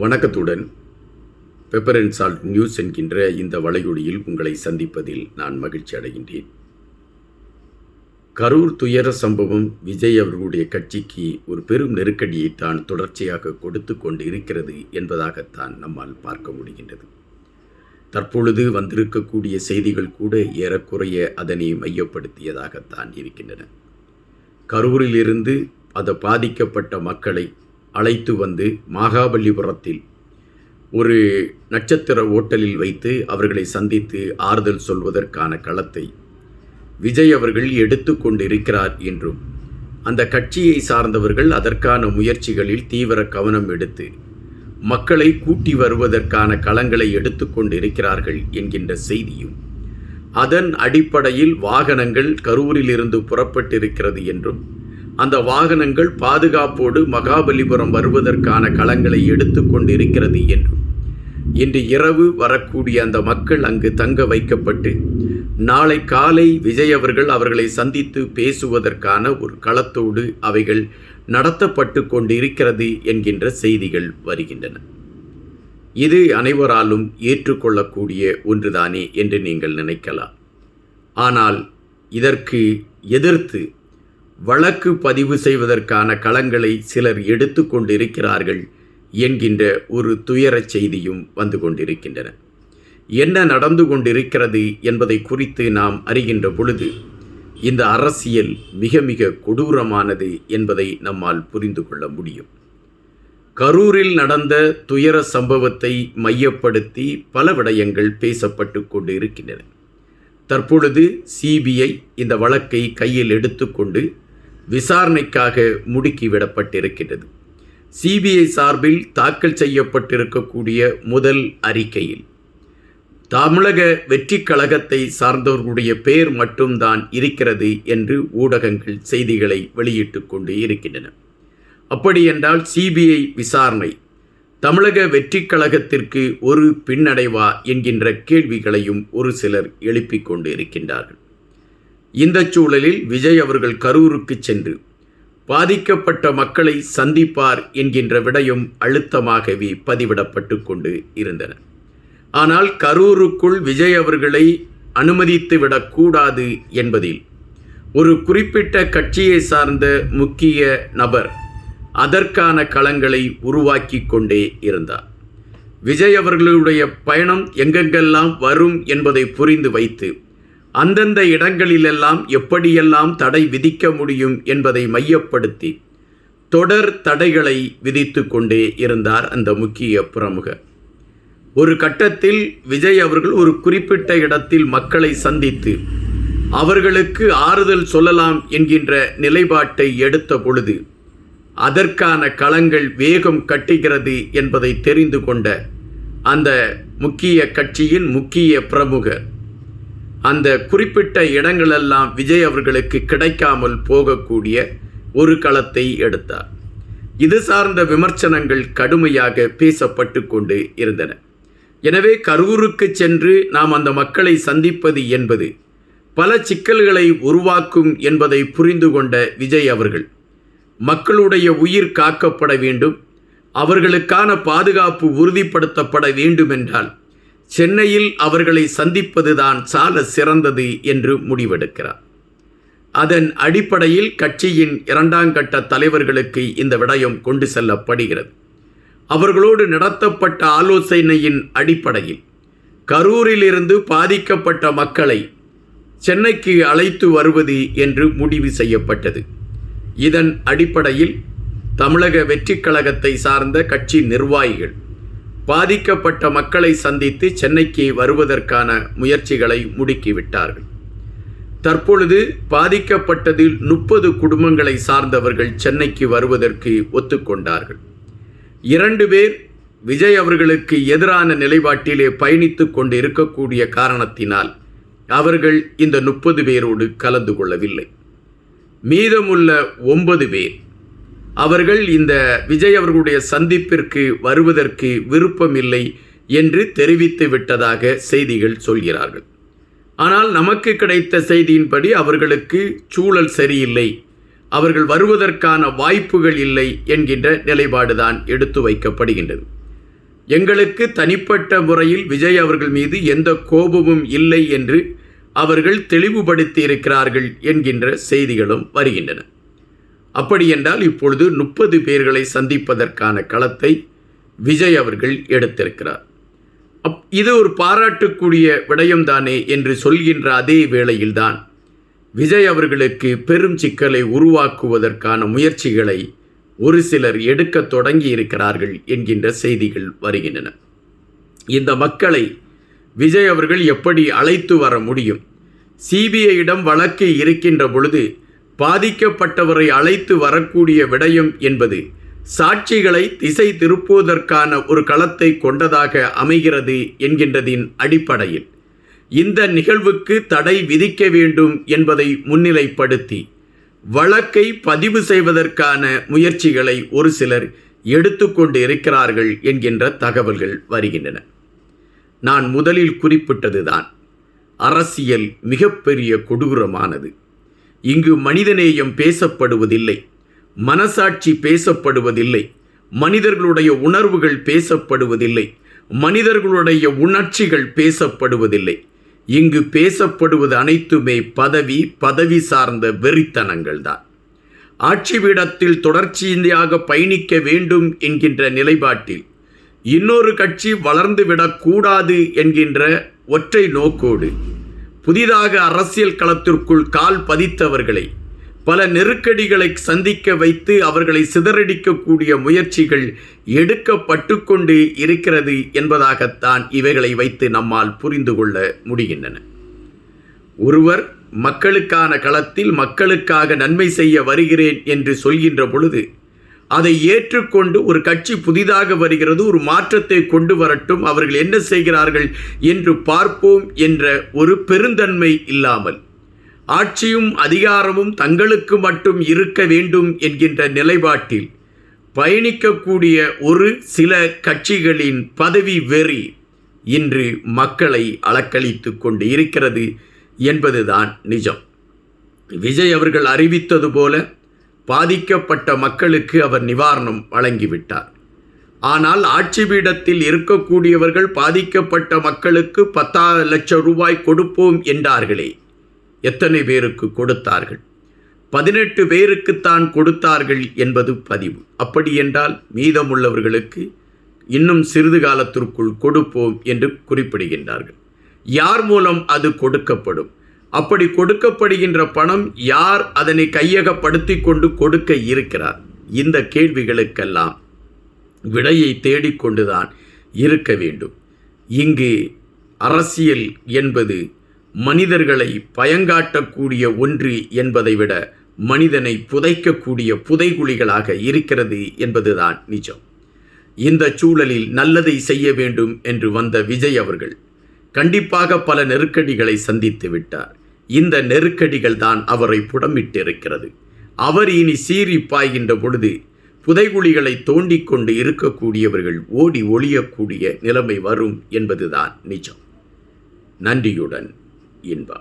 வணக்கத்துடன் pepper and salt news என்கின்ற இந்த வலையொலியில் உங்களை சந்திப்பதில் நான் மகிழ்ச்சி அடைகின்றேன். கரூர் துயர சம்பவம் விஜய் அவர்களுடைய கட்சிக்கு ஒரு பெரும் நெருக்கடியை தான் தொடர்ச்சியாக கொடுத்து கொண்டு இருக்கிறது என்பதாகத்தான் நம்மால் பார்க்க முடிகின்றது. தற்பொழுது வந்திருக்கக்கூடிய செய்திகள் கூட ஏறக்குறைய அதனை மையப்படுத்தியதாகத்தான் இருக்கின்றன. கரூரிலிருந்து அந்த பாதிக்கப்பட்ட மக்களை அழைத்து வந்து மகாபலிபுரத்தில் ஒரு நட்சத்திர ஓட்டலில் வைத்து அவர்களை சந்தித்து ஆறுதல் சொல்வதற்கான களத்தை விஜய் அவர்கள் எடுத்து கொண்டிருக்கிறார் என்றும், அந்த கட்சியை சார்ந்தவர்கள் அதற்கான முயற்சிகளில் தீவிர கவனம் எடுத்து மக்களை கூட்டி வருவதற்கான களங்களை எடுத்து கொண்டிருக்கிறார்கள் என்கின்ற செய்தியும், அதன் அடிப்படையில் வாகனங்கள் கரூரிலிருந்து புறப்பட்டிருக்கிறது என்றும், அந்த வாகனங்கள் பாதுகாப்போடு மகாபலிபுரம் வருவதற்கான களங்களை எடுத்து கொண்டிருக்கிறது என்றும், இன்று இரவு வரக்கூடிய அந்த மக்கள் அங்கு தங்க வைக்கப்பட்டு நாளை காலை விஜய் அவர்கள் அவர்களை சந்தித்து பேசுவதற்கான ஒரு களத்தோடு அவைகள் நடத்தப்பட்டு கொண்டிருக்கிறது என்கின்ற செய்திகள் வருகின்றன. இது அனைவராலும் ஏற்றுக்கொள்ளக்கூடிய ஒன்றுதானே என்று நீங்கள் நினைக்கலாம். ஆனால் இதற்கு எதிர்த்து வழக்கு பதிவு செய்வதற்கான களங்களை சிலர் எடுத்து கொண்டிருக்கிறார்கள் என்கின்ற ஒரு துயரச் செய்தியும் வந்து கொண்டிருக்கின்றன. என்ன நடந்து கொண்டிருக்கிறது என்பதை குறித்து நாம் அறிகின்ற பொழுது இந்த அரசியல் மிக மிக கொடூரமானது என்பதை நம்மால் புரிந்து கொள்ள முடியும். கரூரில் நடந்த துயர சம்பவத்தை மையப்படுத்தி பல விடயங்கள் பேசப்பட்டு கொண்டு இருக்கின்றன. தற்பொழுது சிபிஐ இந்த வழக்கை கையில் எடுத்துக்கொண்டு விசாரணைக்காக முடுக்கிவிடப்பட்டிருக்கிறது. சிபிஐ சார்பில் தாக்கல் செய்யப்பட்டிருக்கக்கூடிய முதல் அறிக்கையில் தமிழக வெற்றி கழகத்தை சார்ந்தவர்களுடைய பெயர் மட்டும்தான் இருக்கிறது என்று ஊடகங்கள் செய்திகளை வெளியிட்டு கொண்டு இருக்கின்றன. அப்படி என்றால் சிபிஐ விசாரணை தமிழக வெற்றி கழகத்திற்கு ஒரு பின்னடைவா என்கின்ற கேள்விகளையும் ஒரு சிலர் எழுப்பிக் கொண்டு இருக்கின்றார்கள். இந்த சூழலில் விஜய் அவர்கள் கரூருக்கு சென்று பாதிக்கப்பட்ட மக்களை சந்திப்பார் என்கின்ற விடயம் அழுத்தமாகவே பதிவிடப்பட்டு கொண்டு இருந்தன. ஆனால் கரூருக்குள் விஜய் அவர்களை அனுமதித்து விடக்கூடாது என்பதில் ஒரு குறிப்பிட்ட கட்சியை சார்ந்த முக்கிய நபர் அதற்கான களங்களை உருவாக்கி கொண்டே இருந்தார். விஜய் அவர்களுடைய பயணம் எங்கெங்கெல்லாம் வரும் என்பதை புரிந்து வைத்து அந்தந்த இடங்களிலெல்லாம் எப்படியெல்லாம் தடை விதிக்க முடியும் என்பதை மையப்படுத்தி தொடர் தடைகளை விதித்து கொண்டே இருந்தார் அந்த முக்கிய பிரமுகர். ஒரு கட்டத்தில் விஜய் அவர்கள் ஒரு குறிப்பிட்ட இடத்தில் மக்களை சந்தித்து அவர்களுக்கு ஆறுதல் சொல்லலாம் என்கின்ற நிலைப்பாட்டை எடுத்த பொழுது அதற்கான களங்கள் வேகம் கட்டுகிறது என்பதை தெரிந்து கொண்ட அந்த முக்கிய கட்சியின் முக்கிய பிரமுகர் அந்த குறிப்பிட்ட இடங்களெல்லாம் விஜய் அவர்களுக்கு கிடைக்காமல் போகக்கூடிய ஒரு களத்தை எடுத்தார். இது சார்ந்த விமர்சனங்கள் கடுமையாக பேசப்பட்டு கொண்டு இருந்தன. எனவே கரூருக்கு சென்று நாம் அந்த மக்களை சந்திப்பது என்பது பல சிக்கல்களை உருவாக்கும் என்பதை புரிந்து கொண்ட விஜய் அவர்கள் மக்களுடைய உயிர் காக்கப்பட வேண்டும், அவர்களுக்கான பாதுகாப்பு உறுதிப்படுத்தப்பட வேண்டும் என்றால் சென்னையில் அவர்களை சந்திப்பதுதான் சால சிறந்தது என்று முடிவெடுக்கிறார். அதன் அடிப்படையில் கட்சியின் 2ஆம் கட்ட தலைவர்களுக்கு இந்த விடயம் கொண்டு செல்லப்படுகிறது. அவர்களோடு நடத்தப்பட்ட ஆலோசனையின் அடிப்படையில் கரூரிலிருந்து பாதிக்கப்பட்ட மக்களை சென்னைக்கு அழைத்து வருவது என்று முடிவு செய்யப்பட்டது. இதன் அடிப்படையில் தமிழக வெற்றி கழகத்தை சார்ந்த கட்சி நிர்வாகிகள் பாதிக்கப்பட்ட மக்களை சந்தித்து சென்னைக்கு வருவதற்கான முயற்சிகளை முடுக்கிவிட்டார்கள். தற்பொழுது பாதிக்கப்பட்டதில் 30 குடும்பங்களை சார்ந்தவர்கள் சென்னைக்கு வருவதற்கு ஒத்துக்கொண்டார்கள். 2 பேர் விஜய் அவர்களுக்கு எதிரான நிலைப்பாட்டிலே பயணித்து கொண்டு இருக்கக்கூடிய காரணத்தினால் அவர்கள் இந்த 30 பேரோடு கலந்து கொள்ளவில்லை. மீதமுள்ள 9 பேர் அவர்கள் இந்த விஜய் அவர்களுடைய சந்திப்பிற்கு வருவதற்கு விருப்பமில்லை என்று தெரிவித்து விட்டதாக செய்திகள் சொல்கிறார்கள். ஆனால் நமக்கு கிடைத்த செய்தியின்படி அவர்களுக்கு சூழல் சரியில்லை, அவர்கள் வருவதற்கான வாய்ப்புகள் இல்லை என்கின்ற நிலைப்பாடுதான் எடுத்து வைக்கப்படுகின்றது. எங்களுக்கு தனிப்பட்ட முறையில் விஜய் அவர்கள் மீது எந்த கோபமும் இல்லை என்று அவர்கள் தெளிவுபடுத்தி இருக்கிறார்கள் என்கின்ற செய்திகளும் வருகின்றன. அப்படி என்றால் இப்பொழுது 30 பேர்களை சந்திப்பதற்கான களத்தை விஜய் அவர்கள் எடுத்திருக்கிறார். இது ஒரு பாராட்டுக்குரிய விடயம்தானே என்று சொல்கின்ற அதே வேளையில்தான் விஜய் அவர்களுக்கு பெரும் சிக்கலை உருவாக்குவதற்கான முயற்சிகளை ஒரு சிலர் எடுக்க தொடங்கி இருக்கிறார்கள் என்கின்ற செய்திகள் வருகின்றன. இந்த மக்களை விஜய் அவர்கள் எப்படி அழைத்து வர முடியும்? சிபிஐயிடம் வழக்கு இருக்கின்ற பொழுது பாதிக்கப்பட்டவரை அழைத்து வரக்கூடிய விடயம் என்பது சாட்சிகளை திசை திருப்புவதற்கான ஒரு களத்தை கொண்டதாக அமைகிறது என்கின்றதின் அடிப்படையில் இந்த நிகழ்வுக்கு தடை விதிக்க வேண்டும் என்பதை முன்னிலைப்படுத்தி வழக்கை பதிவு செய்வதற்கான முயற்சிகளை ஒரு சிலர் எடுத்துக்கொண்டு இருக்கிறார்கள் என்கின்ற தகவல்கள் வருகின்றன. நான் முதலில் குறிப்பிட்டதுதான், அரசியல் மிகப்பெரிய கொடூரமானது. இங்கு மனிதநேயம் பேசப்படுவதில்லை, மனசாட்சி பேசப்படுவதில்லை, மனிதர்களுடைய உணர்வுகள் பேசப்படுவதில்லை, மனிதர்களுடைய உணர்ச்சிகள் பேசப்படுவதில்லை. இங்கு பேசப்படுவது அனைத்துமே பதவி சார்ந்த வெறித்தனங்கள் தான். ஆட்சி பீடத்தில் தொடர்ச்சியாக பயணிக்க வேண்டும் என்கின்ற நிலைப்பாட்டில் இன்னொரு கட்சி வளர்ந்துவிடக்கூடாது என்கின்ற ஒற்றை நோக்கோடு புதிதாக அரசியல் களத்திற்குள் கால் பதித்தவர்களை பல நெருக்கடிகளை சந்திக்க வைத்து அவர்களை சிதறடிக்கக்கூடிய முயற்சிகள் எடுக்கப்பட்டு கொண்டு இருக்கிறது என்பதாகத்தான் இவைகளை வைத்து நம்மால் புரிந்து கொள்ள முடிகின்றன. ஒருவர் மக்களுக்கான களத்தில் மக்களுக்காக நன்மை செய்ய வருகிறேன் என்று சொல்கின்ற பொழுது அதை ஏற்றுக்கொண்டு ஒரு கட்சி புதிதாக வருகிறது, ஒரு மாற்றத்தை கொண்டு வரட்டும், அவர்கள் என்ன செய்கிறார்கள் என்று பார்ப்போம் என்ற ஒரு பெருந்தன்மை இல்லாமல் ஆட்சியும் அதிகாரமும் தங்களுக்கு மட்டும் இருக்க வேண்டும் என்கின்ற நிலைப்பாட்டில் பயணிக்கக்கூடிய ஒரு சில கட்சிகளின் பதவி வெறி இன்று மக்களை அலக்களித்து கொண்டு இருக்கிறது என்பதுதான் நிஜம். விஜய் அவர்கள் அறிவித்தது போல பாதிக்கப்பட்ட மக்களுக்கு அவர் நிவாரணம் வழங்கிவிட்டார். ஆனால் ஆட்சி பீடத்தில் இருக்கக்கூடியவர்கள் பாதிக்கப்பட்ட மக்களுக்கு 10 லட்சம் ரூபாய் கொடுப்போம் என்றார்களே, எத்தனை பேருக்கு கொடுத்தார்கள்? 18 பேருக்குத்தான் கொடுத்தார்கள் என்பது பதிவு. அப்படி என்றால் மீதமுள்ளவர்களுக்கு இன்னும் சிறிது காலத்திற்குள் கொடுப்போம் என்று குறிப்பிடுகின்றார்கள். யார் மூலம் அது கொடுக்கப்படும்? அப்படி கொடுக்கப்படுகின்ற பணம் யார் அதனை கையகப்படுத்தி கொண்டு கொடுக்க இருக்கிறார்? இந்த கேள்விகளுக்கெல்லாம் விடையை தேடிக்கொண்டுதான் இருக்க வேண்டும். இங்கு அரசியல் என்பது மனிதர்களை பயங்காட்டக்கூடிய ஒன்று என்பதை விட மனிதனை புதைக்கக்கூடிய புதைகுழிகளாக இருக்கிறது என்பதுதான் நிஜம். இந்த சூழலில் நல்லதை செய்ய வேண்டும் என்று வந்த விஜய் அவர்கள் கண்டிப்பாக பல நெருக்கடிகளை சந்தித்து விட்டார். இந்த நெருக்கடிகள் தான் அவரை புடமிட்டிருக்கிறது. அவர் இனி சீறி பாய்கின்ற பொழுது புதைகுழிகளை தோண்டிக் கொண்டு இருக்கக்கூடியவர்கள் ஓடி ஒளியக்கூடிய நிலைமை வரும் என்பதுதான் நிஜம். நன்றியுடன் இன்பா.